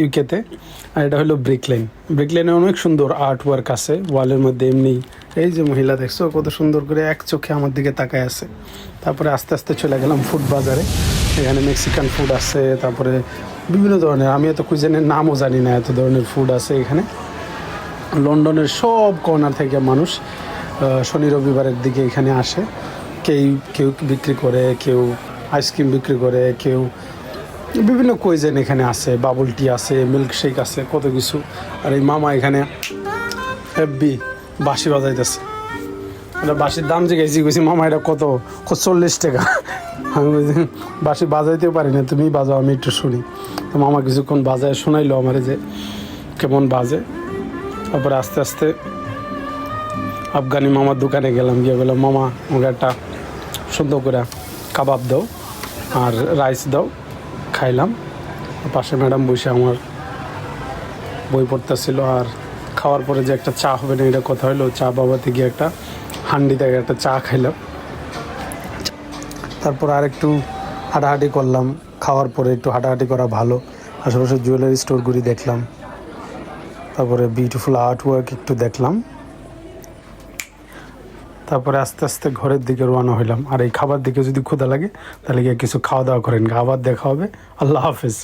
ইউকেতে। আর এটা হলো ব্রিকলেন। ব্রিকলেনে অনেক সুন্দর আর্ট ওয়ার্ক আছে ওয়ালের মধ্যে। এমনি এই যে মহিলা দেখছো কত সুন্দর করে এক চোখে আমার দিকে তাকায় আছে। তারপরে আস্তে আস্তে চলে গেলাম ফুড বাজারে। এখানে মেক্সিকান ফুড আছে, তারপরে বিভিন্ন ধরনের, আমি এত কুইজেনের নামও জানি না, এত ধরনের ফুড আছে এখানে। লন্ডনের সব কর্নার থেকে মানুষ শনি রবিবারের দিকে এখানে আসে। কেউ বিক্রি করে, কেউ আইসক্রিম বিক্রি করে, কেউ বিভিন্ন কুইজেন এখানে আছে। বাবল টি আছে, মিল্কশেক আছে, কত কিছু। আর এই মামা এখানে হেব্বি বাঁশি বাজাইতেছে। এটা বাঁশির দাম জিজ্ঞেসি কইছি, মামা এটা কত? 40 টাকা। আমি বলছি বাঁশি বাজাইতেও পারি না, তুমি বাজাও, আমি একটু শুনি। তো মামা কিছুক্ষণ বাজায় শোনাইলো আমারে যে কেমন বাজে। তারপরে আস্তে আস্তে আফগানি মামার দোকানে গেলাম, গিয়ে বললাম মামা আমাকে একটা সুন্দর করে কাবাব দাও আর রাইস দাও। খাইলাম। পাশে ম্যাডাম বসে আমার বই পড়তেছিল। আর খাওয়ার পরে যে একটা চা হবে না এটা কথা হলো, চা বাবাতে গিয়ে একটা হান্ডি থেকে একটা চা খাইলাম। তারপর আর একটু হাঁটাহাঁটি করলাম। খাওয়ার পরে একটু হাঁটাহাঁটি করা ভালো। আশেপাশে জুয়েলারি স্টোরগুলি দেখলাম। তারপরে বিউটিফুল আর্ট ওয়ার্ক একটু দেখলাম। তারপরে আস্তে আস্তে ঘরের দিকে রওনা হইলাম। আর এই খাবার দিকে যদি ক্ষুধা লাগে তাহলে গিয়ে কিছু খাওয়া দাওয়া করেন। আবার দেখা হবে। আল্লাহ হাফেজ।